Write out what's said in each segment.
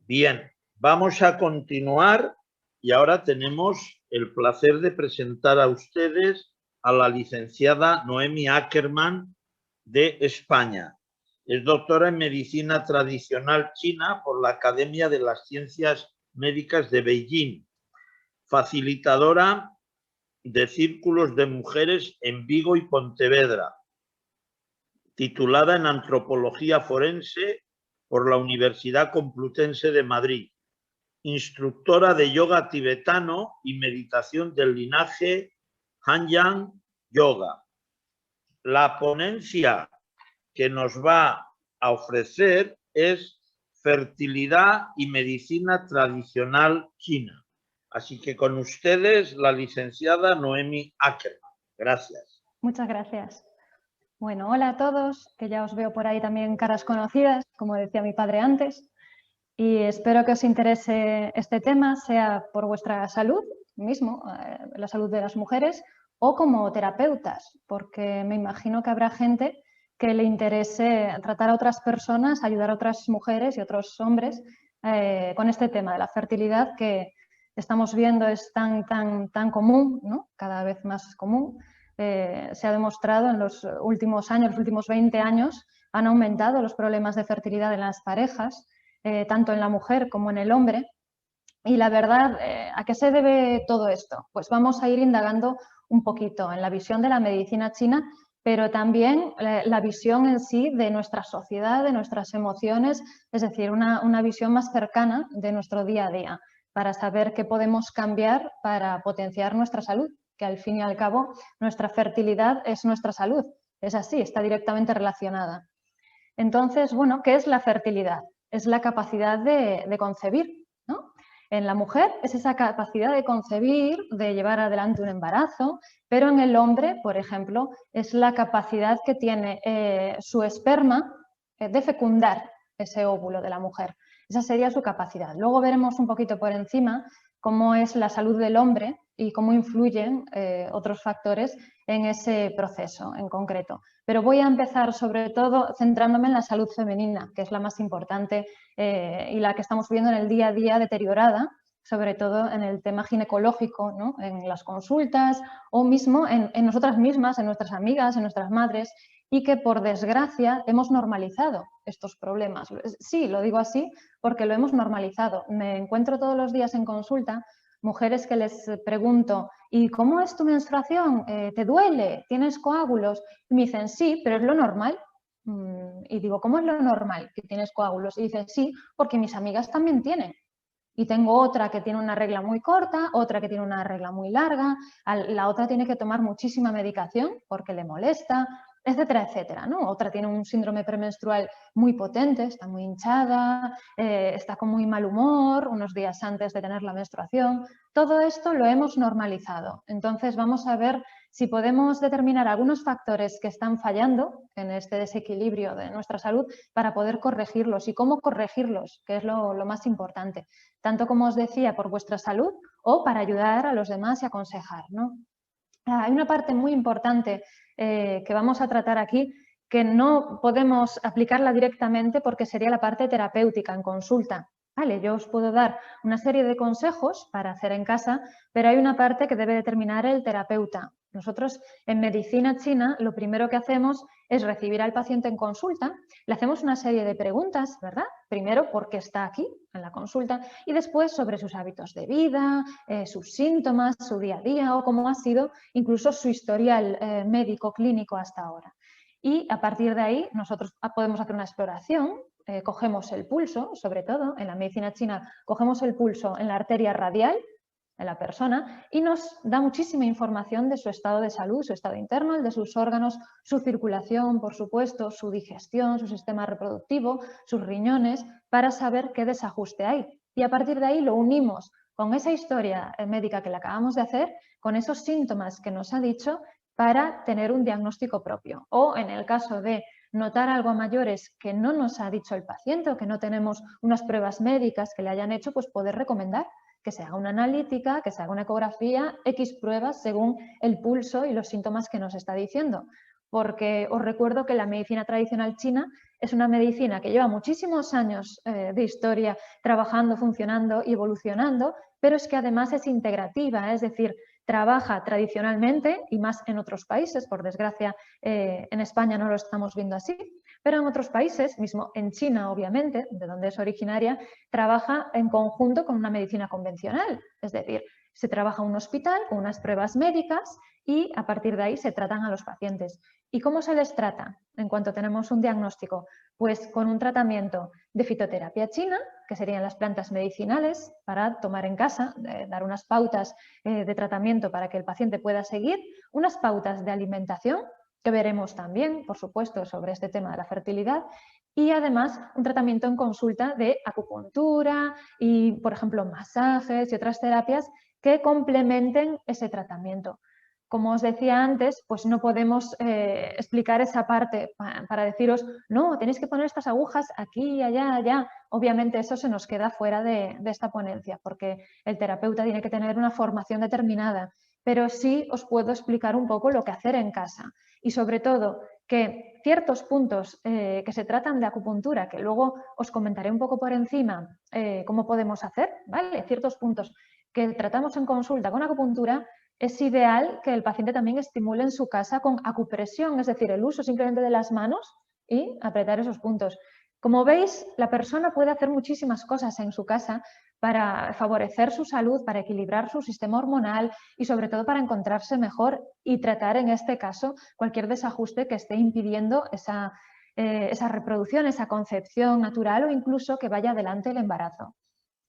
Bien, vamos a continuar y ahora tenemos el placer de presentar a ustedes a la licenciada Noemi Ackerman de España. Es doctora en Medicina Tradicional China por la Academia de las Ciencias Médicas de Beijing, facilitadora de círculos de mujeres en Vigo y Pontevedra, titulada en Antropología Forense por la Universidad Complutense de Madrid, instructora de yoga tibetano y meditación del linaje Hanyang Yoga. La ponencia que nos va a ofrecer es fertilidad y medicina tradicional china. Así que con ustedes la licenciada Noemi Ackerman. Gracias. Muchas gracias. Bueno, hola a todos, que ya os veo por ahí también caras conocidas, como decía mi padre antes, y espero que os interese este tema, sea por vuestra salud mismo, la salud de las mujeres, o como terapeutas, porque me imagino que habrá gente que le interese tratar a otras personas, ayudar a otras mujeres y otros hombres con este tema de la fertilidad que estamos viendo es tan común, ¿no? Cada vez más común. Se ha demostrado en los últimos años, los últimos 20 años, han aumentado los problemas de fertilidad en las parejas, tanto en la mujer como en el hombre. Y la verdad, ¿a qué se debe todo esto? Pues vamos a ir indagando un poquito en la visión de la medicina china, pero también la visión en sí de nuestra sociedad, de nuestras emociones, es decir, una visión más cercana de nuestro día a día, para saber qué podemos cambiar para potenciar nuestra salud, que al fin y al cabo nuestra fertilidad es nuestra salud, es así, está directamente relacionada. Entonces, bueno, ¿qué es la fertilidad? Es la capacidad de concebir, ¿no? En la mujer es esa capacidad de concebir, de llevar adelante un embarazo, pero en el hombre, por ejemplo, es la capacidad que tiene su esperma de fecundar ese óvulo de la mujer. Esa sería su capacidad. Luego veremos un poquito por encima cómo es la salud del hombre y cómo influyen otros factores en ese proceso en concreto. Pero voy a empezar sobre todo centrándome en la salud femenina, que es la más importante y la que estamos viendo en el día a día deteriorada, sobre todo en el tema ginecológico, ¿no? En las consultas o mismo en nosotras mismas, en nuestras amigas, en nuestras madres, y que por desgracia hemos normalizado estos problemas. Sí, lo digo así porque lo hemos normalizado. Me encuentro todos los días en consulta mujeres que les pregunto, ¿y cómo es tu menstruación? ¿Te duele? ¿Tienes coágulos? Y me dicen, sí, pero es lo normal. Y digo, ¿cómo es lo normal que tienes coágulos? Y dicen, sí, porque mis amigas también tienen. Y tengo otra que tiene una regla muy corta, otra que tiene una regla muy larga, la otra tiene que tomar muchísima medicación porque le molesta, etcétera, etcétera, ¿no? Otra tiene un síndrome premenstrual muy potente, está muy hinchada, está con muy mal humor unos días antes de tener la menstruación. Todo esto lo hemos normalizado. Entonces vamos a ver si podemos determinar algunos factores que están fallando en este desequilibrio de nuestra salud para poder corregirlos y cómo corregirlos, que es lo más importante. Tanto como os decía, por vuestra salud o para ayudar a los demás y aconsejar, ¿no? Hay una parte muy importante que vamos a tratar aquí que no podemos aplicarla directamente porque sería la parte terapéutica en consulta. Vale, yo os puedo dar una serie de consejos para hacer en casa, pero hay una parte que debe determinar el terapeuta. Nosotros en medicina china lo primero que hacemos es recibir al paciente en consulta, le hacemos una serie de preguntas, ¿verdad? Primero, ¿por qué está aquí en la consulta? Y después sobre sus hábitos de vida, sus síntomas, su día a día o cómo ha sido incluso su historial médico clínico hasta ahora. Y a partir de ahí nosotros podemos hacer una exploración, cogemos el pulso, sobre todo en la medicina china, cogemos el pulso en la arteria radial de la persona y nos da muchísima información de su estado de salud, su estado interno, el de sus órganos, su circulación, por supuesto, su digestión, su sistema reproductivo, sus riñones, para saber qué desajuste hay. Y a partir de ahí lo unimos con esa historia médica que le acabamos de hacer, con esos síntomas que nos ha dicho, para tener un diagnóstico propio. O en el caso de notar algo a mayores que no nos ha dicho el paciente o que no tenemos unas pruebas médicas que le hayan hecho, pues poder recomendar que se haga una analítica, que se haga una ecografía, X pruebas según el pulso y los síntomas que nos está diciendo. porque os recuerdo que la medicina tradicional china es una medicina que lleva muchísimos años de historia trabajando, funcionando y evolucionando, pero es que además es integrativa, es decir, trabaja tradicionalmente y más en otros países, por desgracia en España no lo estamos viendo así, pero en otros países, mismo en China obviamente, de donde es originaria, trabaja en conjunto con una medicina convencional, es decir, se trabaja en un hospital con unas pruebas médicas y a partir de ahí se tratan a los pacientes. ¿Y cómo se les trata en cuanto tenemos un diagnóstico? Pues con un tratamiento de fitoterapia china, que serían las plantas medicinales para tomar en casa, dar unas pautas de tratamiento para que el paciente pueda seguir, unas pautas de alimentación, que veremos también, por supuesto, sobre este tema de la fertilidad, y además un tratamiento en consulta de acupuntura y, por ejemplo, masajes y otras terapias que complementen ese tratamiento. Como os decía antes, pues no podemos explicar esa parte para deciros, no, tenéis que poner estas agujas aquí, allá, allá. Obviamente eso se nos queda fuera de esta ponencia, porque el terapeuta tiene que tener una formación determinada, pero sí os puedo explicar un poco lo que hacer en casa. Y sobre todo, que ciertos puntos que se tratan de acupuntura, que luego os comentaré un poco por encima cómo podemos hacer, ¿vale? Ciertos puntos que tratamos en consulta con acupuntura, es ideal que el paciente también estimule en su casa con acupresión, es decir, el uso simplemente de las manos y apretar esos puntos. Como veis, la persona puede hacer muchísimas cosas en su casa para favorecer su salud, para equilibrar su sistema hormonal y sobre todo para encontrarse mejor y tratar en este caso cualquier desajuste que esté impidiendo esa reproducción, esa concepción natural o incluso que vaya adelante el embarazo.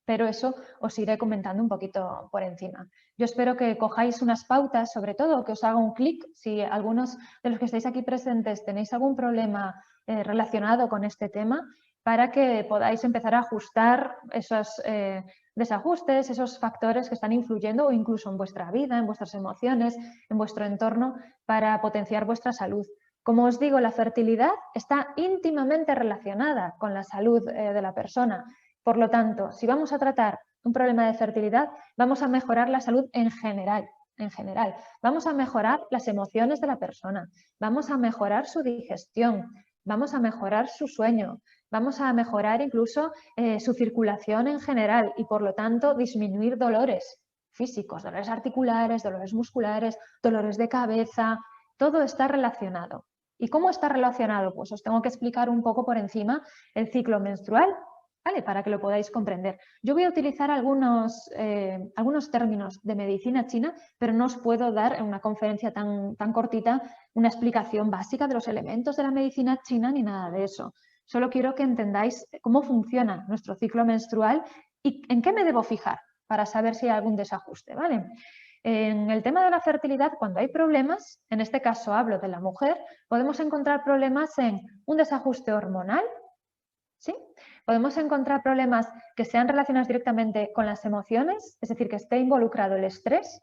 Pero eso os iré comentando un poquito por encima. Yo espero que cojáis unas pautas, sobre todo que os haga un clic. Si algunos de los que estáis aquí presentes tenéis algún problema relacionado con este tema, para que podáis empezar a ajustar esos desajustes, esos factores que están influyendo o incluso en vuestra vida, en vuestras emociones, en vuestro entorno, para potenciar vuestra salud. Como os digo, la fertilidad está íntimamente relacionada con la salud de la persona. Por lo tanto, si vamos a tratar un problema de fertilidad, vamos a mejorar la salud en general. Vamos a mejorar las emociones de la persona, vamos a mejorar su digestión, vamos a mejorar su sueño, vamos a mejorar incluso su circulación en general y por lo tanto disminuir dolores físicos, dolores articulares, dolores musculares, dolores de cabeza, todo está relacionado. ¿Y cómo está relacionado? Pues os tengo que explicar un poco por encima el ciclo menstrual, ¿vale? Para que lo podáis comprender. Yo voy a utilizar algunos términos de medicina china, pero no os puedo dar en una conferencia tan cortita una explicación básica de los elementos de la medicina china ni nada de eso. Solo quiero que entendáis cómo funciona nuestro ciclo menstrual y en qué me debo fijar para saber si hay algún desajuste, ¿vale? En el tema de la fertilidad, cuando hay problemas, en este caso hablo de la mujer, podemos encontrar problemas en un desajuste hormonal, ¿sí? Podemos encontrar problemas que sean relacionados directamente con las emociones, es decir, que esté involucrado el estrés,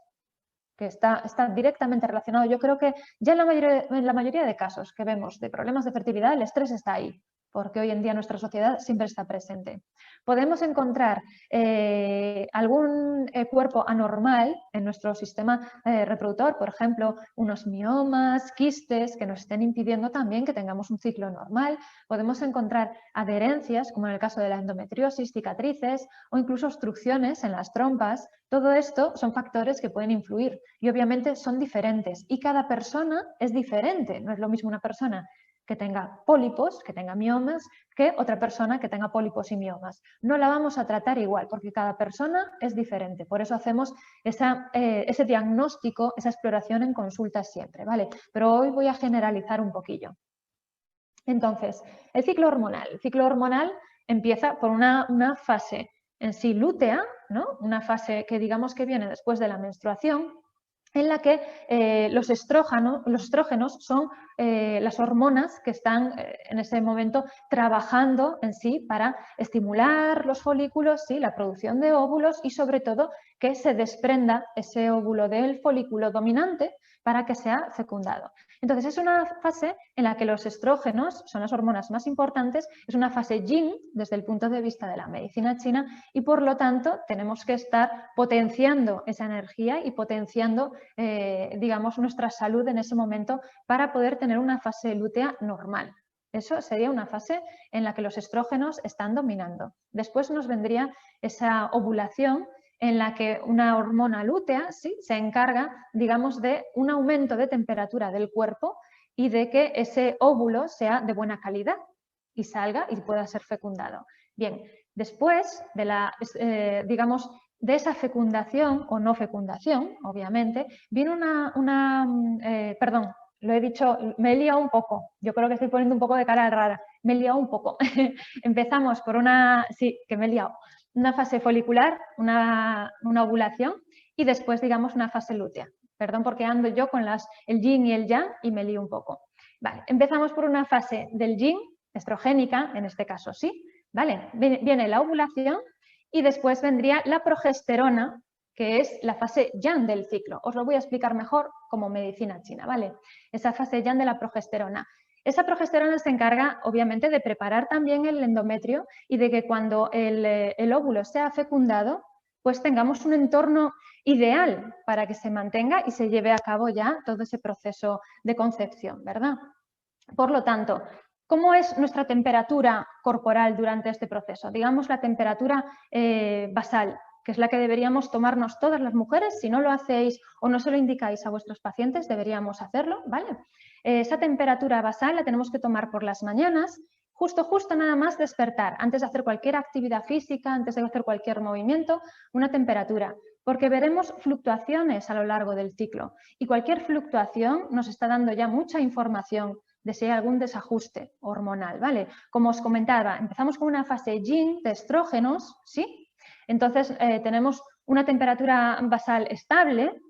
que está directamente relacionado. Yo creo que ya en la mayoría de casos que vemos de problemas de fertilidad, el estrés está ahí, porque hoy en día nuestra sociedad siempre está presente. Podemos encontrar algún cuerpo anormal en nuestro sistema reproductor, por ejemplo, unos miomas, quistes que nos estén impidiendo también que tengamos un ciclo normal. Podemos encontrar adherencias, como en el caso de la endometriosis, cicatrices o incluso obstrucciones en las trompas. Todo esto son factores que pueden influir y obviamente son diferentes y cada persona es diferente. No es lo mismo una persona que tenga pólipos, que tenga miomas, que otra persona que tenga pólipos y miomas. No la vamos a tratar igual porque cada persona es diferente. Por eso hacemos ese diagnóstico, esa exploración en consulta siempre, ¿vale? Pero hoy voy a generalizar un poquillo. Entonces, el ciclo hormonal. El ciclo hormonal empieza por una fase en sí lútea, ¿no? Una fase que digamos que viene después de la menstruación, en la que los estrógenos son las hormonas que están en ese momento trabajando en sí para estimular los folículos, ¿sí? La producción de óvulos y sobre todo que se desprenda ese óvulo del folículo dominante para que sea fecundado. Entonces es una fase en la que los estrógenos son las hormonas más importantes, es una fase yin desde el punto de vista de la medicina china y por lo tanto tenemos que estar potenciando esa energía y potenciando digamos nuestra salud en ese momento para poder tener una fase lútea normal. Eso sería una fase en la que los estrógenos están dominando. Después nos vendría esa ovulación en la que una hormona lútea ¿sí? se encarga, digamos, de un aumento de temperatura del cuerpo y de que ese óvulo sea de buena calidad y salga y pueda ser fecundado. Bien, después de digamos, de esa fecundación o no fecundación, obviamente, viene perdón, lo he dicho, me he liado un poco, yo creo que estoy poniendo un poco de cara rara, me he liado un poco. Empezamos por sí, que me he liado. Una fase folicular, una ovulación y después, digamos, una fase lútea. Perdón porque ando yo con el yin y el yang y me lío un poco. Vale, empezamos por una fase del yin, estrogénica, en este caso sí. Vale, viene la ovulación y después vendría la progesterona, que es la fase yang del ciclo. Os lo voy a explicar mejor como medicina china, ¿vale? Esa fase yang de la progesterona. Esa progesterona se encarga, obviamente, de preparar también el endometrio y de que cuando el óvulo sea fecundado, pues tengamos un entorno ideal para que se mantenga y se lleve a cabo ya todo ese proceso de concepción, ¿verdad? Por lo tanto, ¿cómo es nuestra temperatura corporal durante este proceso? Digamos la temperatura basal, que es la que deberíamos tomarnos todas las mujeres. Si no lo hacéis o no se lo indicáis a vuestros pacientes, deberíamos hacerlo, ¿vale? Esa temperatura basal la tenemos que tomar por las mañanas, justo nada más despertar, antes de hacer cualquier actividad física, antes de hacer cualquier movimiento, una temperatura, porque veremos fluctuaciones a lo largo del ciclo y cualquier fluctuación nos está dando ya mucha información de si hay algún desajuste hormonal, ¿vale? Como os comentaba, empezamos con una fase yin de estrógenos, ¿sí? Entonces tenemos una temperatura basal estable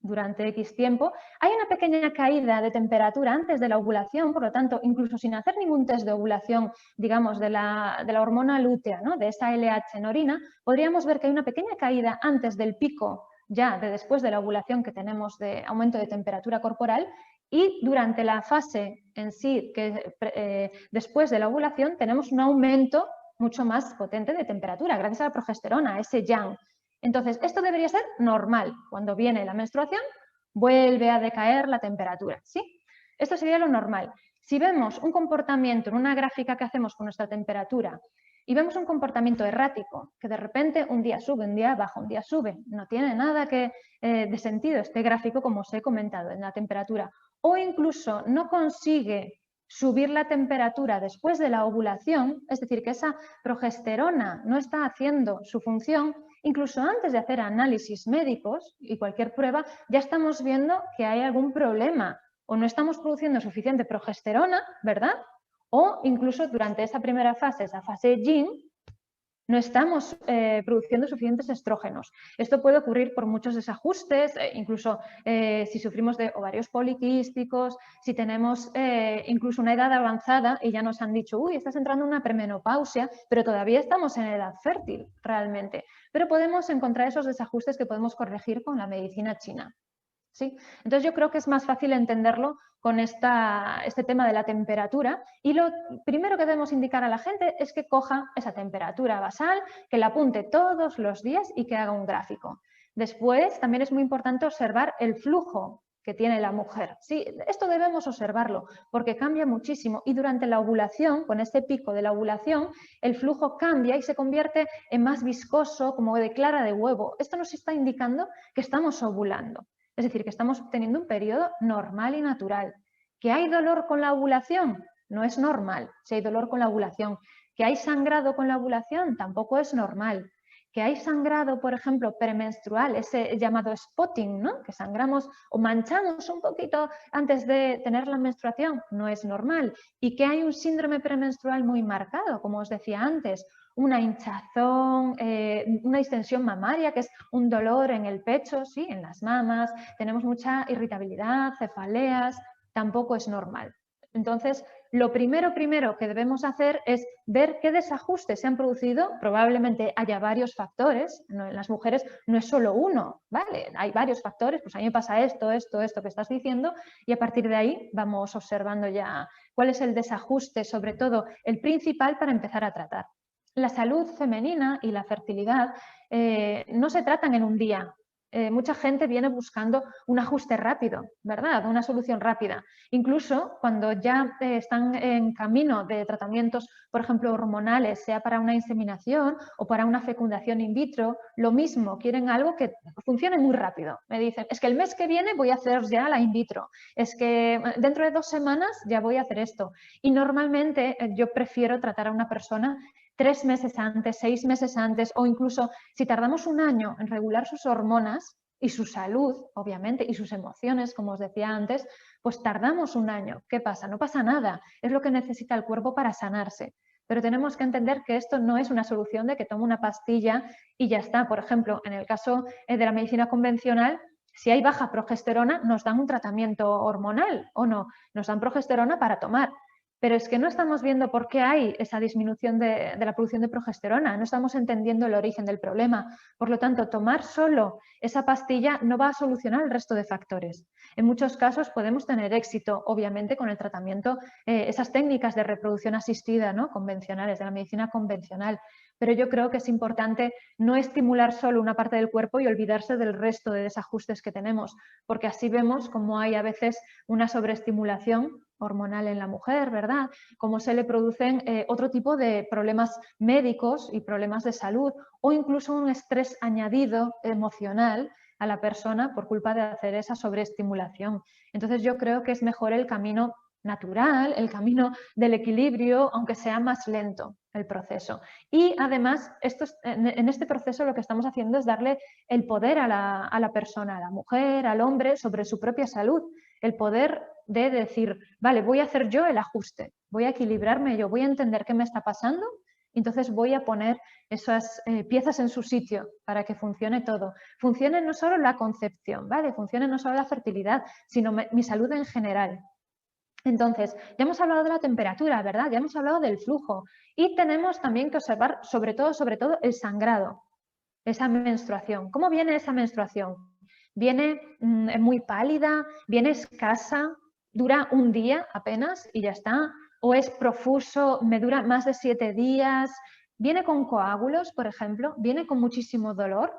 durante X tiempo. Hay una pequeña caída de temperatura antes de la ovulación, por lo tanto, incluso sin hacer ningún test de ovulación, digamos, de la hormona lútea, ¿no? De esa LH en orina, podríamos ver que hay una pequeña caída antes del pico ya de después de la ovulación que tenemos de aumento de temperatura corporal y durante la fase en sí, que después de la ovulación, tenemos un aumento mucho más potente de temperatura gracias a la progesterona, ese yang. Entonces, esto debería ser normal. Cuando viene la menstruación, vuelve a decaer la temperatura, ¿sí? Esto sería lo normal. Si vemos un comportamiento en una gráfica que hacemos con nuestra temperatura y vemos un comportamiento errático, que de repente un día sube, un día baja, un día sube, no tiene nada de sentido este gráfico, como os he comentado, en la temperatura, o incluso no consigue subir la temperatura después de la ovulación, es decir, que esa progesterona no está haciendo su función, incluso antes de hacer análisis médicos y cualquier prueba, ya estamos viendo que hay algún problema o no estamos produciendo suficiente progesterona, ¿verdad? O incluso durante esa primera fase, esa fase yin, no estamos produciendo suficientes estrógenos. Esto puede ocurrir por muchos desajustes, incluso si sufrimos de ovarios poliquísticos, si tenemos incluso una edad avanzada y ya nos han dicho, uy, estás entrando en una premenopausia, pero todavía estamos en edad fértil realmente. Pero podemos encontrar esos desajustes que podemos corregir con la medicina china. ¿Sí? Entonces yo creo que es más fácil entenderlo con este tema de la temperatura y lo primero que debemos indicar a la gente es que coja esa temperatura basal, que la apunte todos los días y que haga un gráfico. Después también es muy importante observar el flujo que tiene la mujer. Sí, esto debemos observarlo porque cambia muchísimo y durante la ovulación, con este pico de la ovulación, el flujo cambia y se convierte en más viscoso, como de clara de huevo. Esto nos está indicando que estamos ovulando. Es decir, que estamos teniendo un periodo normal y natural. ¿Que hay dolor con la ovulación? No es normal si hay dolor con la ovulación. ¿Que hay sangrado con la ovulación? Tampoco es normal. ¿Que hay sangrado, por ejemplo, premenstrual, ese llamado spotting, ¿no? Que sangramos o manchamos un poquito antes de tener la menstruación? No es normal. ¿Y que hay un síndrome premenstrual muy marcado, como os decía antes? Una hinchazón, una distensión mamaria, que es un dolor en el pecho, ¿sí? En las mamas, tenemos mucha irritabilidad, cefaleas, tampoco es normal. Entonces, lo primero que debemos hacer es ver qué desajustes se han producido. Probablemente haya varios factores, en las mujeres no es solo uno, ¿vale? Hay varios factores, pues a mí me pasa esto que estás diciendo, y a partir de ahí vamos observando ya cuál es el desajuste, sobre todo el principal, para empezar a tratar. La salud femenina y la fertilidad no se tratan en un día. Mucha gente viene buscando un ajuste rápido, ¿verdad? Una solución rápida. Incluso cuando ya están en camino de tratamientos, por ejemplo, hormonales, sea para una inseminación o para una fecundación in vitro, lo mismo, quieren algo que funcione muy rápido. Me dicen, es que el mes que viene voy a hacer ya la in vitro, es que dentro de 2 semanas ya voy a hacer esto. Y normalmente yo prefiero tratar a una persona 3 meses antes, 6 meses antes, o incluso si tardamos un año en regular sus hormonas y su salud, obviamente, y sus emociones, como os decía antes, pues tardamos un año. ¿Qué pasa? No pasa nada. Es lo que necesita el cuerpo para sanarse. Pero tenemos que entender que esto no es una solución de que tomo una pastilla y ya está. Por ejemplo, en el caso de la medicina convencional, si hay baja progesterona, nos dan un tratamiento hormonal o no, nos dan progesterona para tomar. Pero es que no estamos viendo por qué hay esa disminución de la producción de progesterona, no estamos entendiendo el origen del problema. Por lo tanto, tomar solo esa pastilla no va a solucionar el resto de factores. En muchos casos podemos tener éxito, obviamente, con el tratamiento, esas técnicas de reproducción asistida, ¿no?, convencionales, de la medicina convencional. Pero yo creo que es importante no estimular solo una parte del cuerpo y olvidarse del resto de desajustes que tenemos, porque así vemos cómo hay a veces una sobreestimulación hormonal en la mujer, ¿verdad? Cómo se le producen otro tipo de problemas médicos y problemas de salud, o incluso un estrés añadido emocional a la persona por culpa de hacer esa sobreestimulación. Entonces yo creo que es mejor el camino natural, el camino del equilibrio, aunque sea más lento el proceso. Y además, en este proceso lo que estamos haciendo es darle el poder a la persona, a la mujer, al hombre, sobre su propia salud. El poder de decir, vale, voy a hacer yo el ajuste, voy a equilibrarme yo, voy a entender qué me está pasando, y entonces voy a poner esas piezas en su sitio para que funcione todo. Funcione no solo la concepción, ¿vale? Funcione no solo la fertilidad, sino mi salud en general. Entonces, ya hemos hablado de la temperatura, ¿verdad? Ya hemos hablado del flujo y tenemos también que observar sobre todo el sangrado, esa menstruación. ¿Cómo viene esa menstruación? ¿Viene muy pálida? ¿Viene escasa? ¿Dura un día apenas y ya está? ¿O es profuso? ¿Me dura más de 7 días? ¿Viene con coágulos, por ejemplo? ¿Viene con muchísimo dolor?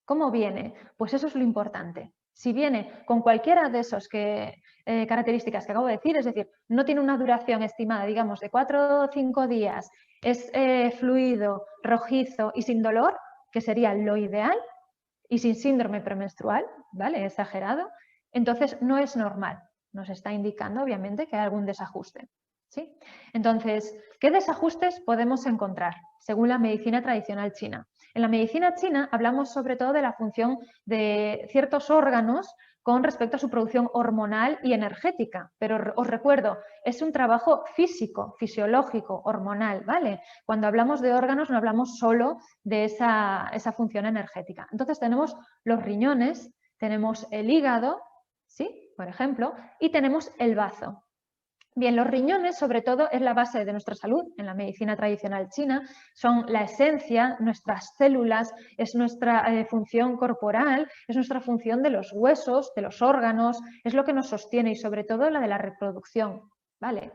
¿Cómo viene? Pues eso es lo importante. Si viene con cualquiera de esas características que acabo de decir, es decir, no tiene una duración estimada, digamos, de 4 o 5 días, es fluido, rojizo y sin dolor, que sería lo ideal, y sin síndrome premenstrual, ¿vale? Exagerado, entonces no es normal. Nos está indicando, obviamente, que hay algún desajuste. ¿Sí? Entonces, ¿qué desajustes podemos encontrar según la medicina tradicional china? En la medicina china hablamos sobre todo de la función de ciertos órganos con respecto a su producción hormonal y energética, pero os recuerdo, es un trabajo físico, fisiológico, hormonal, ¿vale? Cuando hablamos de órganos no hablamos solo de esa función energética. Entonces tenemos los riñones, tenemos el hígado, ¿sí? Por ejemplo, y tenemos el bazo. Bien, los riñones, sobre todo, es la base de nuestra salud en la medicina tradicional china, son la esencia, nuestras células, es nuestra función corporal, es nuestra función de los huesos, de los órganos, es lo que nos sostiene y sobre todo la de la reproducción, ¿vale?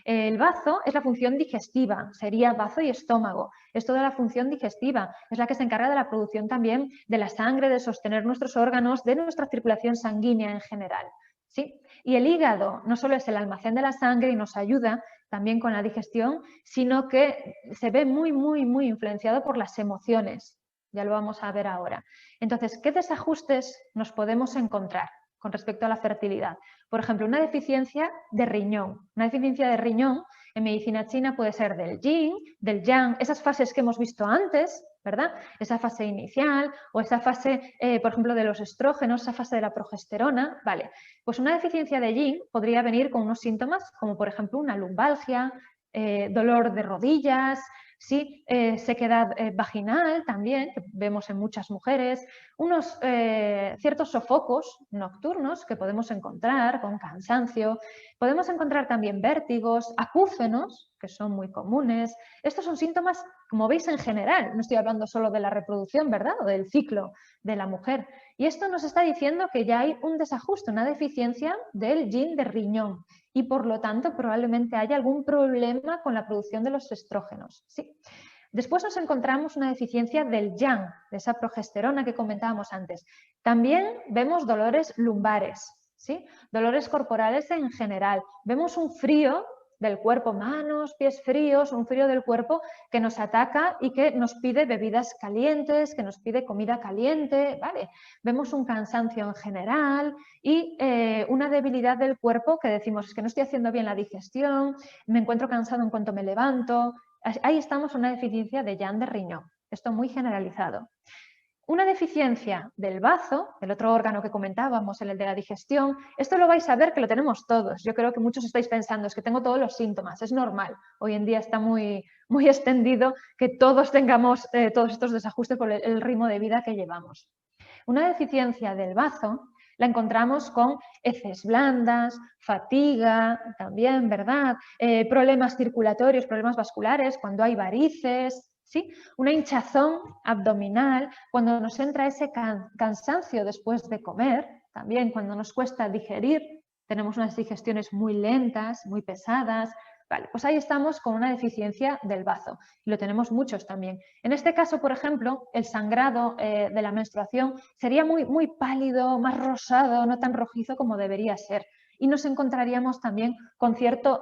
El bazo es la función digestiva, sería bazo y estómago, es toda la función digestiva, es la que se encarga de la producción también de la sangre, de sostener nuestros órganos, de nuestra circulación sanguínea en general, ¿sí? Y el hígado no solo es el almacén de la sangre y nos ayuda también con la digestión, sino que se ve muy influenciado por las emociones. Ya lo vamos a ver ahora. Entonces, ¿qué desajustes nos podemos encontrar con respecto a la fertilidad? Por ejemplo, una deficiencia de riñón. Una deficiencia de riñón en medicina china puede ser del yin, del yang, esas fases que hemos visto antes, ¿verdad? Esa fase inicial o esa fase, por ejemplo, de los estrógenos, esa fase de la progesterona, vale. Pues una deficiencia de yin podría venir con unos síntomas como, por ejemplo, una lumbalgia, dolor de rodillas, ¿sí? Sequedad vaginal también, que vemos en muchas mujeres, unos ciertos sofocos nocturnos que podemos encontrar con cansancio, podemos encontrar también vértigos, acúfenos, que son muy comunes. Estos son síntomas, como veis, en general, no estoy hablando solo de la reproducción, ¿verdad?, o del ciclo de la mujer. Y esto nos está diciendo que ya hay un desajuste, una deficiencia del yin de riñón y por lo tanto probablemente haya algún problema con la producción de los estrógenos, ¿sí? Después nos encontramos una deficiencia del yang, de esa progesterona que comentábamos antes. También vemos dolores lumbares, ¿sí? Dolores corporales en general. Vemos un frío del cuerpo, manos, pies fríos, un frío del cuerpo que nos ataca y que nos pide bebidas calientes, que nos pide comida caliente, ¿vale? Vemos un cansancio en general y una debilidad del cuerpo que decimos, es que no estoy haciendo bien la digestión, me encuentro cansado en cuanto me levanto. Ahí estamos en una deficiencia de yang de riñón, esto muy generalizado. Una deficiencia del bazo, el otro órgano que comentábamos, el de la digestión, esto lo vais a ver que lo tenemos todos. Yo creo que muchos estáis pensando, es que tengo todos los síntomas, es normal. Hoy en día está muy extendido que todos tengamos todos estos desajustes por el ritmo de vida que llevamos. Una deficiencia del bazo la encontramos con heces blandas, fatiga también, ¿verdad? Problemas circulatorios, problemas vasculares, cuando hay varices, ¿sí? Una hinchazón abdominal, cuando nos entra ese cansancio después de comer, también cuando nos cuesta digerir, tenemos unas digestiones muy lentas, muy pesadas. Vale, pues ahí estamos con una deficiencia del bazo y lo tenemos muchos también. En este caso, por ejemplo, el sangrado de la menstruación sería muy pálido, más rosado, no tan rojizo como debería ser. Y nos encontraríamos también con cierto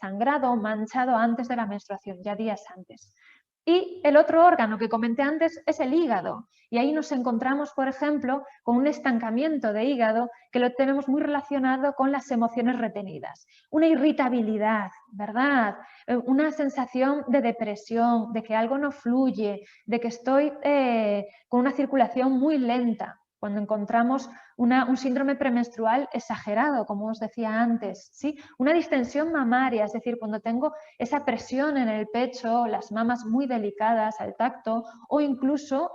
sangrado manchado antes de la menstruación, ya días antes. Y el otro órgano que comenté antes es el hígado. Y ahí nos encontramos, por ejemplo, con un estancamiento de hígado que lo tenemos muy relacionado con las emociones retenidas. Una irritabilidad, ¿verdad? Una sensación de depresión, de que algo no fluye, de que estoy con una circulación muy lenta. Cuando encontramos un síndrome premenstrual exagerado, como os decía antes, ¿sí? Una distensión mamaria, es decir, cuando tengo esa presión en el pecho, las mamas muy delicadas al tacto o incluso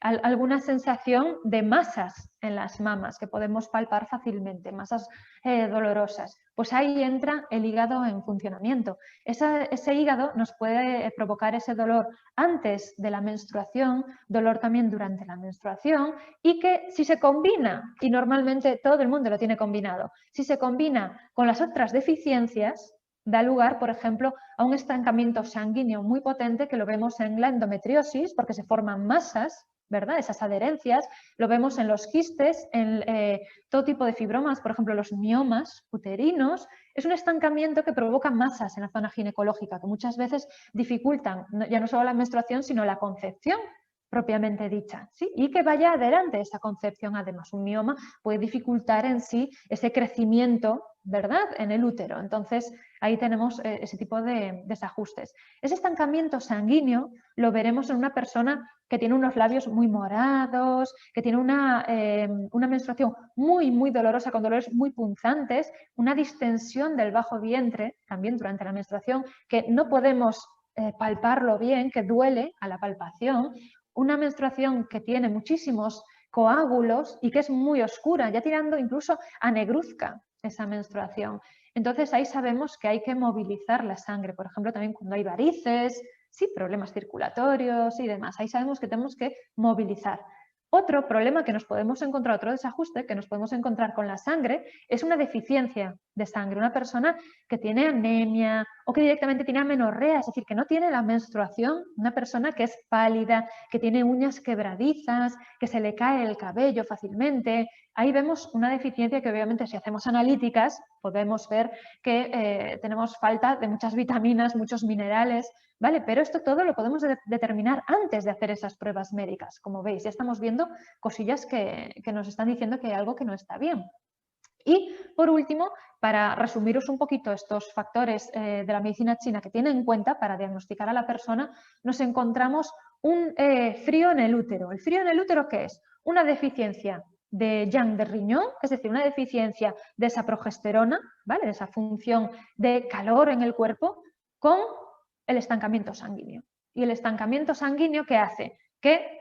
alguna sensación de masas en las mamas que podemos palpar fácilmente, masas dolorosas. Pues ahí entra el hígado en funcionamiento. Ese hígado nos puede provocar ese dolor antes de la menstruación, dolor también durante la menstruación y que si se combina, y normalmente todo el mundo lo tiene combinado, si se combina con las otras deficiencias, da lugar, por ejemplo, a un estancamiento sanguíneo muy potente que lo vemos en la endometriosis porque se forman masas, ¿verdad? Esas adherencias, lo vemos en los quistes, en todo tipo de fibromas, por ejemplo, los miomas uterinos. Es un estancamiento que provoca masas en la zona ginecológica que muchas veces dificultan ya no solo la menstruación, sino la concepción propiamente dicha, ¿sí? Y que vaya adelante esa concepción. Además, un mioma puede dificultar en sí ese crecimiento, ¿verdad?, en el útero. Entonces, ahí tenemos ese tipo de desajustes. Ese estancamiento sanguíneo lo veremos en una persona que tiene unos labios muy morados, que tiene una menstruación muy dolorosa, con dolores muy punzantes, una distensión del bajo vientre, también durante la menstruación, que no podemos palparlo bien, que duele a la palpación, una menstruación que tiene muchísimos coágulos y que es muy oscura, ya tirando incluso a negruzca esa menstruación. Entonces ahí sabemos que hay que movilizar la sangre, por ejemplo, también cuando hay varices, sí, problemas circulatorios y demás, ahí sabemos que tenemos que movilizar. Otro problema que nos podemos encontrar, otro desajuste que nos podemos encontrar con la sangre es una deficiencia de sangre. Una persona que tiene anemia o que directamente tiene amenorrea, es decir, que no tiene la menstruación, una persona que es pálida, que tiene uñas quebradizas, que se le cae el cabello fácilmente. Ahí vemos una deficiencia que obviamente si hacemos analíticas podemos ver que tenemos falta de muchas vitaminas, muchos minerales, ¿vale? Pero esto todo lo podemos determinar antes de hacer esas pruebas médicas. Como veis, ya estamos viendo cosillas que nos están diciendo que hay algo que no está bien. Y, por último, para resumiros un poquito estos factores de la medicina china que tiene en cuenta para diagnosticar a la persona, nos encontramos un frío en el útero. ¿El frío en el útero qué es? Una deficiencia de yang de riñón, es decir, una deficiencia de esa progesterona, ¿vale?, de esa función de calor en el cuerpo, con el estancamiento sanguíneo. Y el estancamiento sanguíneo, ¿qué hace? Que,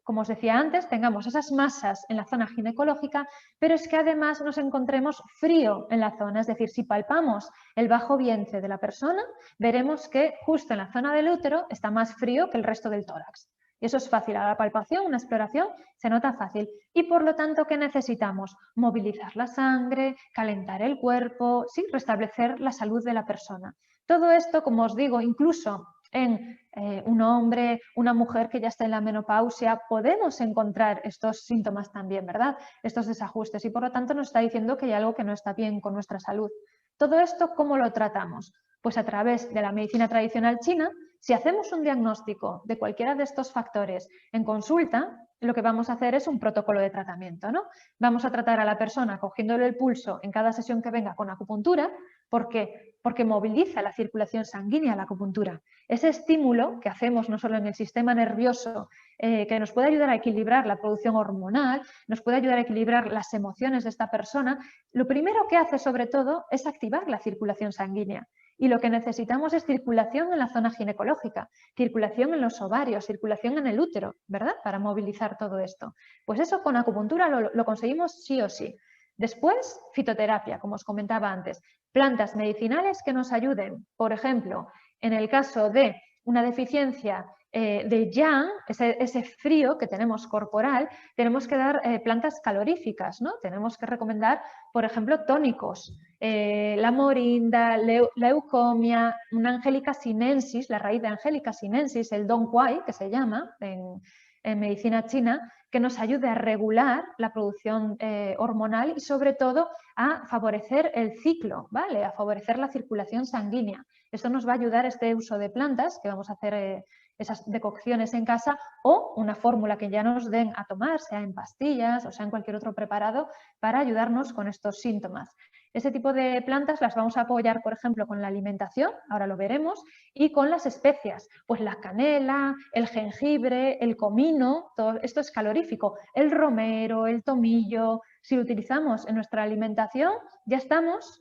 como os decía antes, tengamos esas masas en la zona ginecológica, pero es que además nos encontremos frío en la zona. Es decir, si palpamos el bajo vientre de la persona, veremos que justo en la zona del útero está más frío que el resto del tórax. Y eso es fácil, a la palpación, una exploración, se nota fácil. Y por lo tanto, ¿qué necesitamos? Movilizar la sangre, calentar el cuerpo, sí, restablecer la salud de la persona. Todo esto, como os digo, incluso en un hombre, una mujer que ya está en la menopausia, podemos encontrar estos síntomas también, ¿verdad? Estos desajustes y por lo tanto nos está diciendo que hay algo que no está bien con nuestra salud. Todo esto, ¿cómo lo tratamos? Pues a través de la medicina tradicional china. Si hacemos un diagnóstico de cualquiera de estos factores en consulta, lo que vamos a hacer es un protocolo de tratamiento, ¿no? Vamos a tratar a la persona cogiéndole el pulso en cada sesión que venga con acupuntura. ¿Por qué? Porque moviliza la circulación sanguínea la acupuntura. Ese estímulo que hacemos no solo en el sistema nervioso, que nos puede ayudar a equilibrar la producción hormonal, nos puede ayudar a equilibrar las emociones de esta persona, lo primero que hace sobre todo es activar la circulación sanguínea. Y lo que necesitamos es circulación en la zona ginecológica, circulación en los ovarios, circulación en el útero, ¿verdad? Para movilizar todo esto. Pues eso con acupuntura lo conseguimos sí o sí. Después, fitoterapia, como os comentaba antes. Plantas medicinales que nos ayuden, por ejemplo, en el caso de una deficiencia de yang, ese frío que tenemos corporal, tenemos que dar plantas caloríficas, ¿no? Tenemos que recomendar, por ejemplo, tónicos, la morinda, la eucomia, una Angelica sinensis, la raíz de Angelica sinensis, el Dong Quai, que se llama en medicina china, que nos ayude a regular la producción hormonal y sobre todo a favorecer el ciclo, ¿vale? A favorecer la circulación sanguínea. Esto nos va a ayudar este uso de plantas, que vamos a hacer esas decocciones en casa, o una fórmula que ya nos den a tomar, sea en pastillas o sea en cualquier otro preparado, para ayudarnos con estos síntomas. Ese tipo de plantas las vamos a apoyar, por ejemplo, con la alimentación, ahora lo veremos, y con las especias, pues la canela, el jengibre, el comino, todo esto es calorífico, el romero, el tomillo. Si lo utilizamos en nuestra alimentación, ya estamos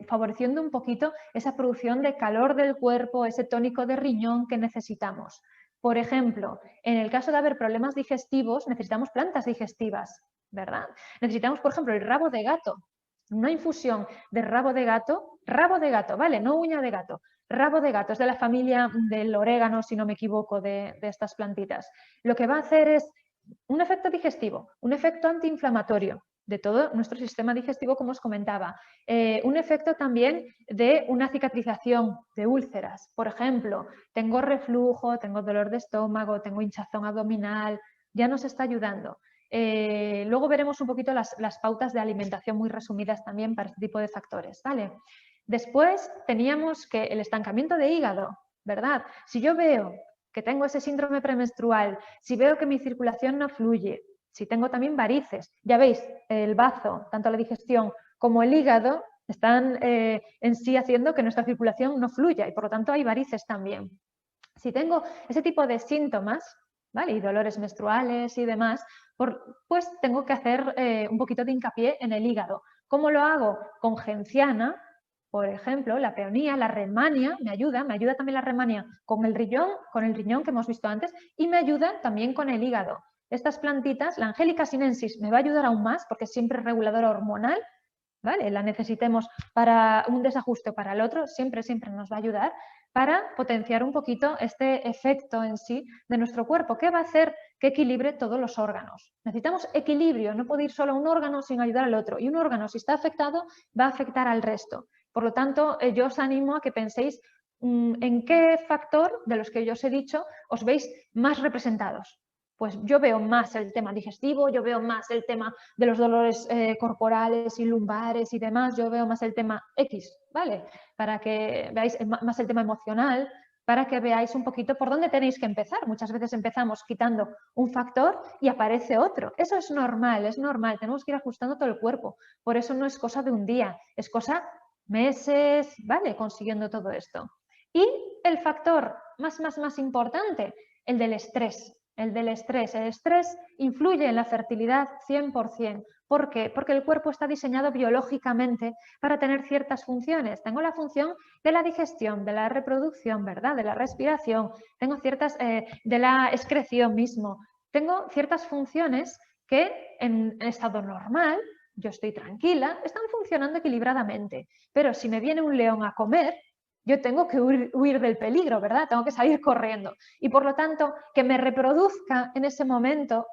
favoreciendo un poquito esa producción de calor del cuerpo, ese tónico de riñón que necesitamos. Por ejemplo, en el caso de haber problemas digestivos, necesitamos plantas digestivas, ¿verdad? Necesitamos, por ejemplo, el rabo de gato. Una infusión de rabo de gato, ¿vale? No uña de gato, rabo de gato, es de la familia del orégano, si no me equivoco, de estas plantitas. Lo que va a hacer es un efecto digestivo, un efecto antiinflamatorio de todo nuestro sistema digestivo, como os comentaba. Un efecto también de una cicatrización de úlceras. Por ejemplo, tengo reflujo, tengo dolor de estómago, tengo hinchazón abdominal, ya nos está ayudando. Luego veremos un poquito las pautas de alimentación muy resumidas también para este tipo de factores, ¿vale? Después teníamos que el estancamiento de hígado, ¿verdad? Si yo veo que tengo ese síndrome premenstrual, si veo que mi circulación no fluye, si tengo también varices, ya veis, el bazo, tanto la digestión como el hígado están en sí haciendo que nuestra circulación no fluya y por lo tanto hay varices también. Si tengo ese tipo de síntomas, ¿vale? Y dolores menstruales y demás, pues tengo que hacer un poquito de hincapié en el hígado. ¿Cómo lo hago? Con genciana, por ejemplo, la peonía, la remania, me ayuda también la remania con el riñón que hemos visto antes y me ayuda también con el hígado. Estas plantitas, la Angelica sinensis me va a ayudar aún más porque es siempre reguladora hormonal, ¿vale? La necesitemos para un desajuste o para el otro, siempre nos va a ayudar para potenciar un poquito este efecto en sí de nuestro cuerpo, que va a hacer que equilibre todos los órganos. Necesitamos equilibrio, no puede ir solo un órgano sin ayudar al otro. Y un órgano, si está afectado, va a afectar al resto. Por lo tanto, yo os animo a que penséis en qué factor de los que yo os he dicho os veis más representados. Pues yo veo más el tema digestivo, yo veo más el tema de los dolores corporales y lumbares y demás, yo veo más el tema X, ¿vale? Para que veáis más el tema emocional, para que veáis un poquito por dónde tenéis que empezar. Muchas veces empezamos quitando un factor y aparece otro. Eso es normal, tenemos que ir ajustando todo el cuerpo. Por eso no es cosa de un día, es cosa meses, ¿vale? Consiguiendo todo esto. Y el factor más importante, el del estrés. el del estrés. El estrés influye en la fertilidad 100%. ¿Por qué? Porque el cuerpo está diseñado biológicamente para tener ciertas funciones. Tengo la función de la digestión, de la reproducción, ¿verdad? De la respiración, tengo ciertas de la excreción mismo. Tengo ciertas funciones que en estado normal, yo estoy tranquila, están funcionando equilibradamente. Pero si me viene un león a comer, yo tengo que huir del peligro, ¿verdad? Tengo que salir corriendo. Y por lo tanto, que me reproduzca en ese momento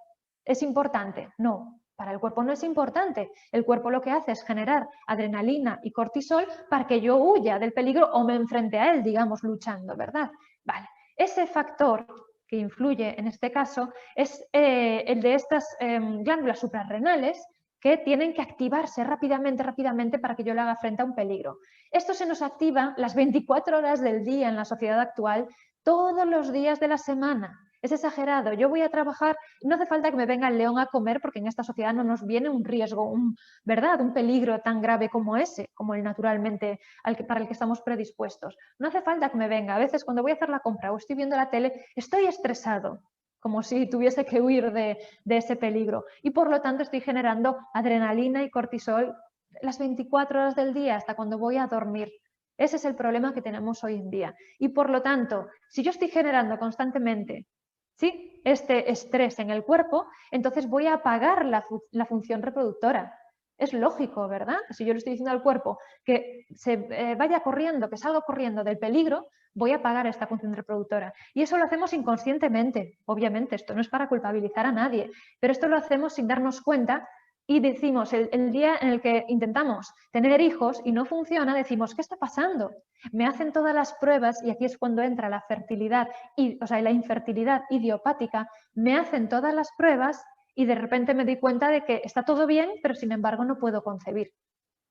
es importante. No, para el cuerpo no es importante. El cuerpo lo que hace es generar adrenalina y cortisol para que yo huya del peligro o me enfrente a él, digamos, luchando, ¿verdad? Vale, ese factor que influye en este caso es el de estas glándulas suprarrenales que tienen que activarse rápidamente para que yo le haga frente a un peligro. Esto se nos activa las 24 horas del día en la sociedad actual, todos los días de la semana. Es exagerado. Yo voy a trabajar, no hace falta que me venga el león a comer porque en esta sociedad no nos viene un riesgo, ¿verdad? Un peligro tan grave como ese, como el naturalmente para el que estamos predispuestos. No hace falta que me venga. A veces cuando voy a hacer la compra o estoy viendo la tele, estoy estresado, como si tuviese que huir de ese peligro. Y por lo tanto estoy generando adrenalina y cortisol las 24 horas del día hasta cuando voy a dormir. Ese es el problema que tenemos hoy en día. Y por lo tanto, si yo estoy generando constantemente este estrés en el cuerpo, entonces voy a apagar la función reproductora. Es lógico, ¿verdad? Si yo le estoy diciendo al cuerpo que se vaya corriendo, que salga corriendo del peligro, voy a apagar esta función reproductora. Y eso lo hacemos inconscientemente, obviamente. Esto no es para culpabilizar a nadie, pero esto lo hacemos sin darnos cuenta y decimos, el día en el que intentamos tener hijos y no funciona, decimos, ¿qué está pasando? Me hacen todas las pruebas, y aquí es cuando entra la fertilidad, la infertilidad idiopática, me hacen todas las pruebas y de repente me doy cuenta de que está todo bien, pero sin embargo no puedo concebir,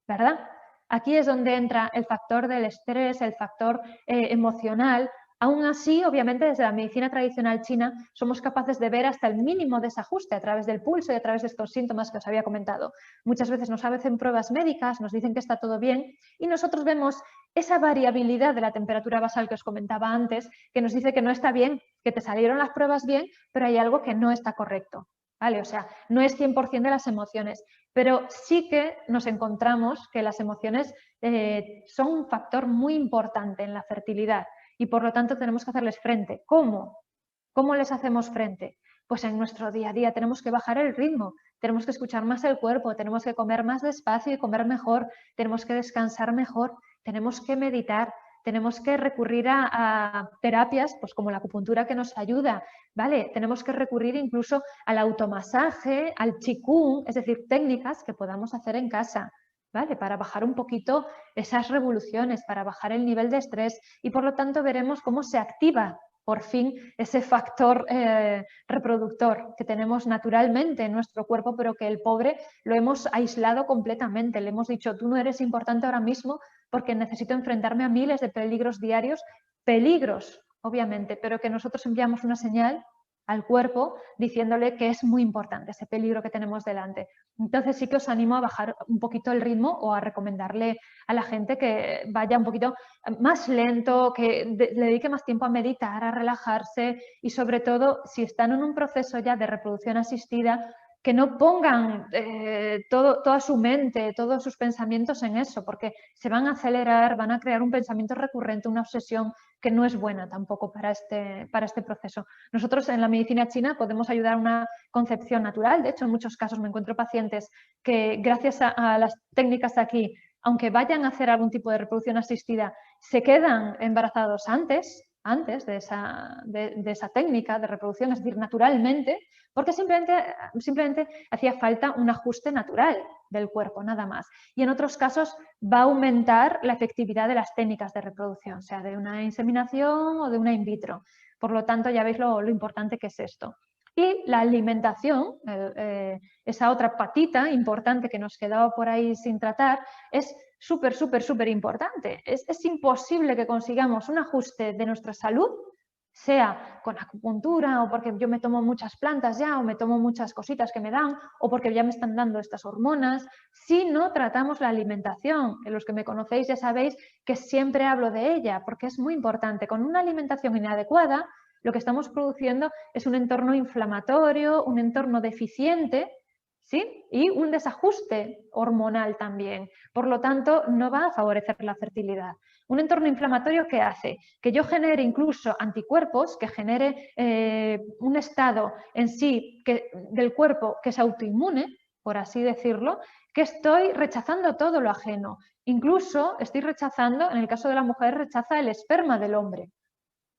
¿verdad? Aquí es donde entra el factor del estrés, el factor emocional. Aún así, obviamente, desde la medicina tradicional china somos capaces de ver hasta el mínimo desajuste a través del pulso y a través de estos síntomas que os había comentado. Muchas veces nos hacen pruebas médicas, nos dicen que está todo bien y nosotros vemos esa variabilidad de la temperatura basal que os comentaba antes, que nos dice que no está bien, que te salieron las pruebas bien, pero hay algo que no está correcto. ¿Vale? O sea, no es 100% de las emociones, pero sí que nos encontramos que las emociones son un factor muy importante en la fertilidad y por lo tanto tenemos que hacerles frente. ¿Cómo? ¿Cómo les hacemos frente? Pues en nuestro día a día tenemos que bajar el ritmo, tenemos que escuchar más el cuerpo, tenemos que comer más despacio y comer mejor, tenemos que descansar mejor, tenemos que meditar, tenemos que recurrir a terapias pues como la acupuntura que nos ayuda, ¿vale? Tenemos que recurrir incluso al automasaje, al qigong, es decir, técnicas que podamos hacer en casa, ¿vale? Para bajar un poquito esas revoluciones, para bajar el nivel de estrés y por lo tanto veremos cómo se activa por fin ese factor reproductor que tenemos naturalmente en nuestro cuerpo, pero que el pobre lo hemos aislado completamente. Le hemos dicho, tú no eres importante ahora mismo porque necesito enfrentarme a miles de peligros diarios, peligros, obviamente, pero que nosotros enviamos una señal al cuerpo diciéndole que es muy importante ese peligro que tenemos delante. Entonces sí que os animo a bajar un poquito el ritmo o a recomendarle a la gente que vaya un poquito más lento, que le dedique más tiempo a meditar, a relajarse y sobre todo si están en un proceso ya de reproducción asistida, que no pongan toda su mente, todos sus pensamientos en eso, porque se van a acelerar, van a crear un pensamiento recurrente, una obsesión que no es buena tampoco para este proceso. Nosotros en la medicina china podemos ayudar a una concepción natural. De hecho, en muchos casos me encuentro pacientes que gracias a las técnicas aquí, aunque vayan a hacer algún tipo de reproducción asistida, se quedan embarazados antes de esa técnica de reproducción, es decir, naturalmente, porque simplemente hacía falta un ajuste natural del cuerpo, nada más. Y en otros casos va a aumentar la efectividad de las técnicas de reproducción, sea de una inseminación o de una in vitro. Por lo tanto, ya veis lo importante que es esto. Y la alimentación, esa otra patita importante que nos quedaba por ahí sin tratar, es súper importante. Es imposible que consigamos un ajuste de nuestra salud, sea con acupuntura o porque yo me tomo muchas plantas ya o me tomo muchas cositas que me dan o porque ya me están dando estas hormonas, si no tratamos la alimentación. Los que me conocéis ya sabéis que siempre hablo de ella porque es muy importante. Con una alimentación inadecuada lo que estamos produciendo es un entorno inflamatorio, un entorno deficiente, ¿sí? Y un desajuste hormonal también. Por lo tanto, no va a favorecer la fertilidad. Un entorno inflamatorio, ¿qué hace? Que yo genere incluso anticuerpos, que genere un estado en sí del cuerpo que es autoinmune, por así decirlo, que estoy rechazando todo lo ajeno. Incluso estoy rechazando, en el caso de la mujer, rechaza el esperma del hombre.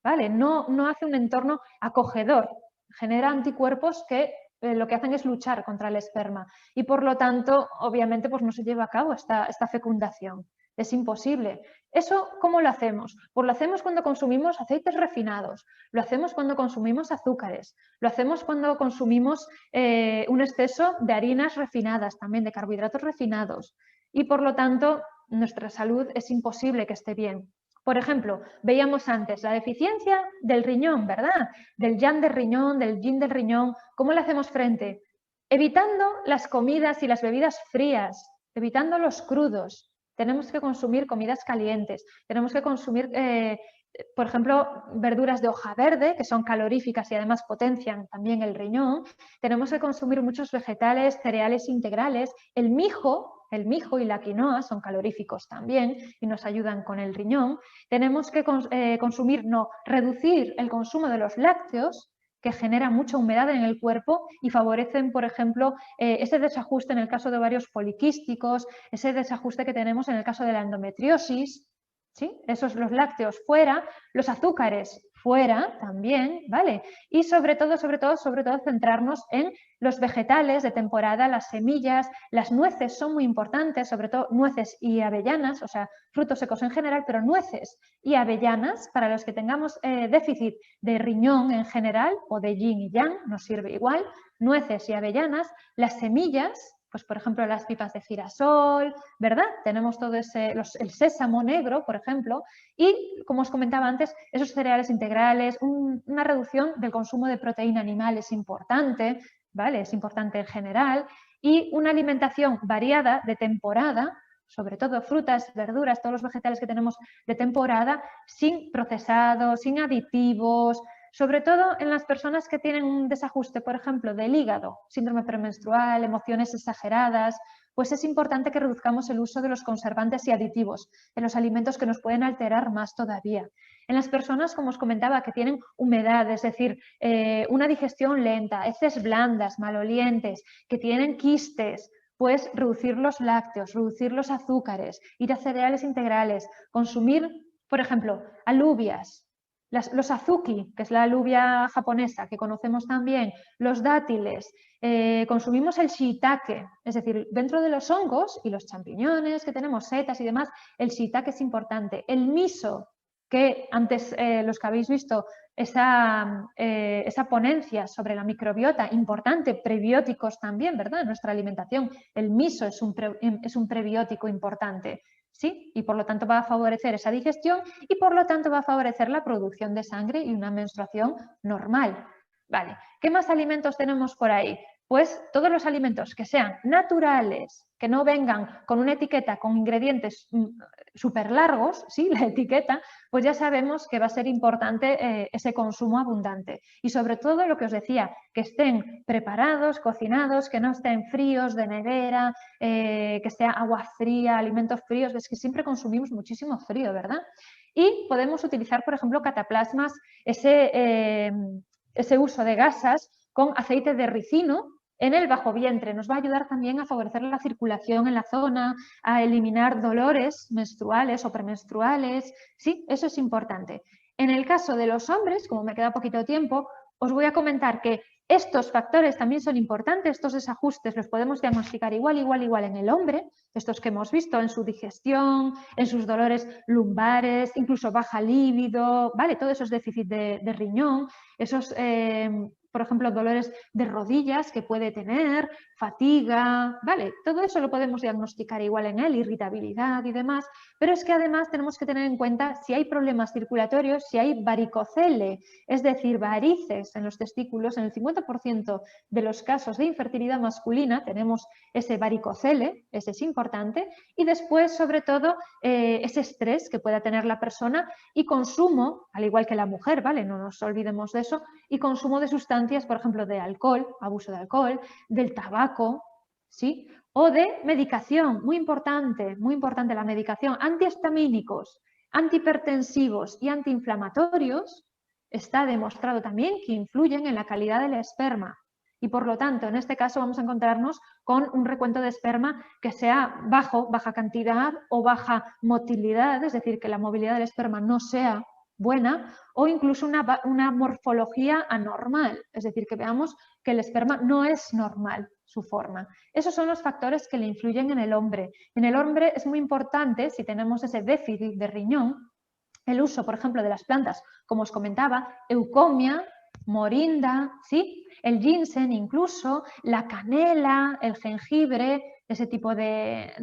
¿Vale? No hace un entorno acogedor, genera anticuerpos que lo que hacen es luchar contra el esperma y por lo tanto, obviamente, pues no se lleva a cabo esta fecundación. Es imposible. ¿Eso cómo lo hacemos? Pues lo hacemos cuando consumimos aceites refinados, lo hacemos cuando consumimos azúcares, lo hacemos cuando consumimos un exceso de harinas refinadas, también de carbohidratos refinados y por lo tanto nuestra salud es imposible que esté bien. Por ejemplo, veíamos antes la deficiencia del riñón, ¿verdad? Del yang del riñón, del yin del riñón. ¿Cómo le hacemos frente? Evitando las comidas y las bebidas frías, evitando los crudos. Tenemos que consumir comidas calientes, tenemos que consumir, por ejemplo, verduras de hoja verde, que son caloríficas y además potencian también el riñón. Tenemos que consumir muchos vegetales, cereales integrales. El mijo y la quinoa son caloríficos también y nos ayudan con el riñón. Tenemos que reducir el consumo de los lácteos, que genera mucha humedad en el cuerpo y favorecen, por ejemplo, ese desajuste en el caso de ovarios poliquísticos, ese desajuste que tenemos en el caso de la endometriosis, ¿sí? Esos, los lácteos fuera, los azúcares fuera también, ¿vale? Y sobre todo centrarnos en los vegetales de temporada, las semillas, las nueces son muy importantes, sobre todo nueces y avellanas, o sea, frutos secos en general, pero nueces y avellanas, para los que tengamos déficit de riñón en general o de yin y yang, nos sirve igual, nueces y avellanas, las semillas, pues por ejemplo las pipas de girasol, ¿verdad? Tenemos todo el sésamo negro, por ejemplo, y como os comentaba antes, esos cereales integrales, una reducción del consumo de proteína animal es importante, ¿vale? Es importante en general, y una alimentación variada de temporada, sobre todo frutas, verduras, todos los vegetales que tenemos de temporada, sin procesados, sin aditivos, sobre todo en las personas que tienen un desajuste, por ejemplo, del hígado, síndrome premenstrual, emociones exageradas, pues es importante que reduzcamos el uso de los conservantes y aditivos en los alimentos que nos pueden alterar más todavía. En las personas, como os comentaba, que tienen humedad, es decir, una digestión lenta, heces blandas, malolientes, que tienen quistes, pues reducir los lácteos, reducir los azúcares, ir a cereales integrales, consumir, por ejemplo, alubias, los azuki, que es la alubia japonesa que conocemos también, los dátiles, consumimos el shiitake, es decir, dentro de los hongos y los champiñones que tenemos, setas y demás, el shiitake es importante. El miso, que antes los que habéis visto esa ponencia sobre la microbiota, importante, prebióticos también, ¿verdad? En nuestra alimentación, el miso es un prebiótico importante. ¿Sí? Y por lo tanto va a favorecer esa digestión y por lo tanto va a favorecer la producción de sangre y una menstruación normal. Vale. ¿Qué más alimentos tenemos por ahí? Pues todos los alimentos que sean naturales, que no vengan con una etiqueta con ingredientes súper largos, ¿sí? La etiqueta, pues ya sabemos que va a ser importante ese consumo abundante. Y sobre todo lo que os decía, que estén preparados, cocinados, que no estén fríos de nevera, que sea agua fría, alimentos fríos, es que siempre consumimos muchísimo frío, ¿verdad? Y podemos utilizar, por ejemplo, cataplasmas, ese uso de gasas con aceite de ricino en el bajo vientre. Nos va a ayudar también a favorecer la circulación en la zona, a eliminar dolores menstruales o premenstruales. Sí, eso es importante. En el caso de los hombres, como me queda poquito tiempo, os voy a comentar que estos factores también son importantes, estos desajustes los podemos diagnosticar igual en el hombre, estos que hemos visto en su digestión, en sus dolores lumbares, incluso baja líbido, ¿vale? Todo eso es déficit de riñón, esos, por ejemplo, dolores de rodillas que puede tener, fatiga, ¿vale? Todo eso lo podemos diagnosticar igual en él, irritabilidad y demás, pero es que además tenemos que tener en cuenta si hay problemas circulatorios, si hay varicocele, es decir, varices en los testículos. En el 50% de los casos de infertilidad masculina tenemos ese varicocele, ese es importante, y después, sobre todo, ese estrés que pueda tener la persona y consumo, al igual que la mujer, ¿vale? No nos olvidemos de eso, y consumo de sustancias, por ejemplo, de alcohol, abuso de alcohol, del tabaco, ¿sí? O de medicación, muy importante la medicación, antihistamínicos, antihipertensivos y antiinflamatorios, está demostrado también que influyen en la calidad del esperma. Y por lo tanto, en este caso vamos a encontrarnos con un recuento de esperma que sea baja cantidad o baja motilidad, es decir, que la movilidad del esperma no sea buena, o incluso una morfología anormal, es decir, que veamos que el esperma no es normal su forma. Esos son los factores que le influyen en el hombre. En el hombre es muy importante, si tenemos ese déficit de riñón, el uso, por ejemplo, de las plantas, como os comentaba, eucomia, morinda, ¿sí? El ginseng incluso, la canela, el jengibre, ese tipo de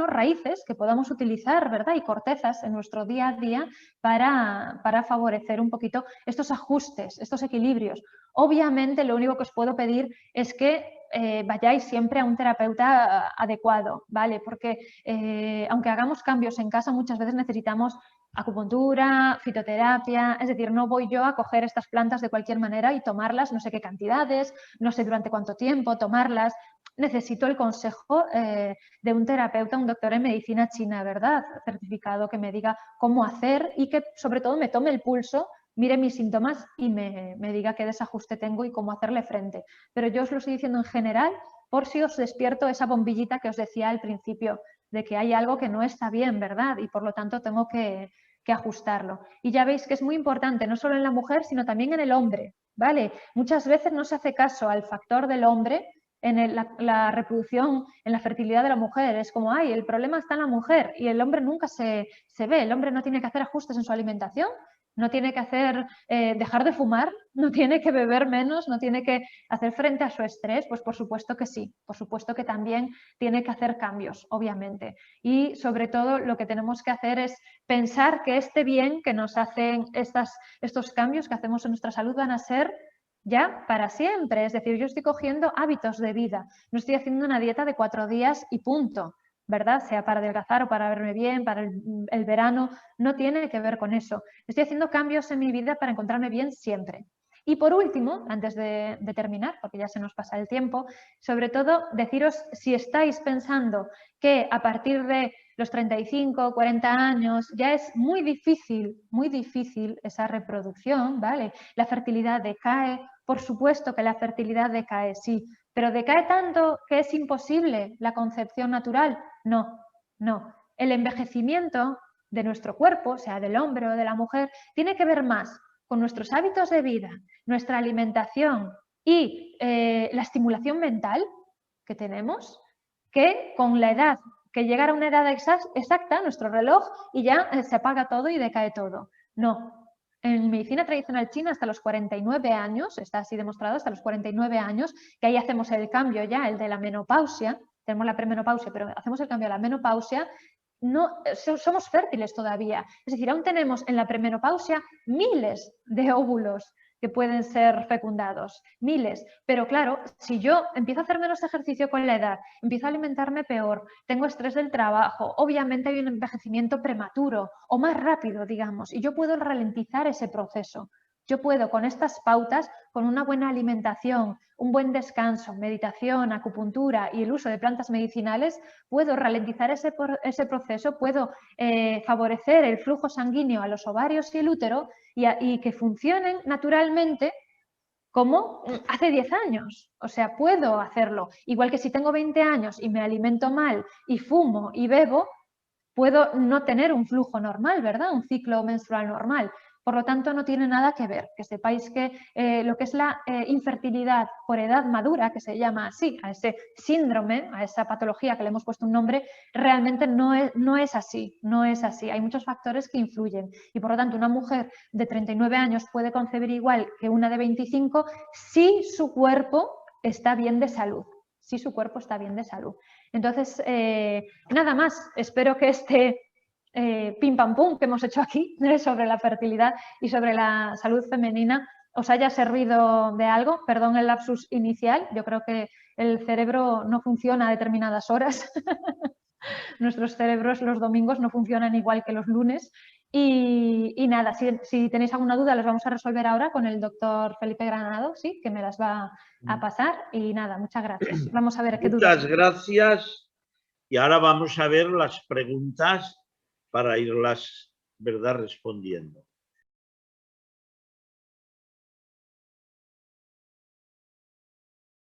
raíces que podamos utilizar, ¿verdad? Y cortezas en nuestro día a día para favorecer un poquito estos ajustes, estos equilibrios. Obviamente lo único que os puedo pedir es que vayáis siempre a un terapeuta adecuado, ¿vale? Porque aunque hagamos cambios en casa, muchas veces necesitamos acupuntura, fitoterapia, es decir, no voy yo a coger estas plantas de cualquier manera y tomarlas, no sé qué cantidades, no sé durante cuánto tiempo tomarlas. Necesito el consejo de un terapeuta, un doctor en medicina china, ¿verdad? Certificado, que me diga cómo hacer y que sobre todo me tome el pulso, mire mis síntomas y me diga qué desajuste tengo y cómo hacerle frente. Pero yo os lo estoy diciendo en general por si os despierto esa bombillita que os decía al principio, de que hay algo que no está bien, ¿verdad? Y por lo tanto tengo que ajustarlo. Y ya veis que es muy importante, no solo en la mujer, sino también en el hombre, ¿vale? Muchas veces no se hace caso al factor del hombre en la reproducción, en la fertilidad de la mujer. Es como, ay, el problema está en la mujer y el hombre nunca se ve. El hombre no tiene que hacer ajustes en su alimentación, no tiene que hacer, dejar de fumar, no tiene que beber menos, no tiene que hacer frente a su estrés. Pues por supuesto que sí, por supuesto que también tiene que hacer cambios, obviamente. Y sobre todo lo que tenemos que hacer es pensar que este bien que nos hacen estos cambios que hacemos en nuestra salud van a ser ya para siempre. Es decir, yo estoy cogiendo hábitos de vida, no estoy haciendo una dieta de 4 días y punto, ¿verdad? Sea para adelgazar o para verme bien, para el verano, no tiene que ver con eso. Estoy haciendo cambios en mi vida para encontrarme bien siempre. Y por último, antes de terminar, porque ya se nos pasa el tiempo, sobre todo deciros si estáis pensando que a partir de los 35, 40 años ya es muy difícil esa reproducción, ¿vale? La fertilidad decae, por supuesto que la fertilidad decae, sí, pero decae tanto que es imposible la concepción natural. No, no. El envejecimiento de nuestro cuerpo, sea del hombre o de la mujer, tiene que ver más con nuestros hábitos de vida, nuestra alimentación y la estimulación mental que tenemos, que con la edad, que llegar a una edad exacta, nuestro reloj, y ya se apaga todo y decae todo. No. En medicina tradicional china, hasta los 49 años, está así demostrado, hasta los 49 años, que ahí hacemos el cambio ya, el de la menopausia, tenemos la premenopausia, pero hacemos el cambio a la menopausia, no, somos fértiles todavía. Es decir, aún tenemos en la premenopausia miles de óvulos que pueden ser fecundados, miles. Pero claro, si yo empiezo a hacer menos ejercicio con la edad, empiezo a alimentarme peor, tengo estrés del trabajo, obviamente hay un envejecimiento prematuro o más rápido, digamos, y yo puedo ralentizar ese proceso. Yo puedo con estas pautas, con una buena alimentación, un buen descanso, meditación, acupuntura y el uso de plantas medicinales, puedo ralentizar ese proceso, puedo favorecer el flujo sanguíneo a los ovarios y el útero y que funcionen naturalmente como hace 10 años. O sea, puedo hacerlo. Igual que si tengo 20 años y me alimento mal y fumo y bebo, puedo no tener un flujo normal, ¿verdad? Un ciclo menstrual normal. Por lo tanto, no tiene nada que ver. Que sepáis que lo que es la infertilidad por edad madura, que se llama así, a ese síndrome, a esa patología que le hemos puesto un nombre, realmente no es así, no es así. Hay muchos factores que influyen y por lo tanto una mujer de 39 años puede concebir igual que una de 25 si su cuerpo está bien de salud. si su cuerpo está bien de salud. Entonces, nada más, espero que este pim pam pum que hemos hecho aquí sobre la fertilidad y sobre la salud femenina os haya servido de algo. Perdón el lapsus inicial, yo creo que el cerebro no funciona a determinadas horas. Nuestros cerebros los domingos no funcionan igual que los lunes. Y nada, si tenéis alguna duda, las vamos a resolver ahora con el doctor Felipe Granado, ¿sí? Que me las va a pasar. Y nada, muchas gracias. Vamos a ver qué dudas. Muchas gracias. Y ahora vamos a ver las preguntas para irlas, ¿verdad?, respondiendo.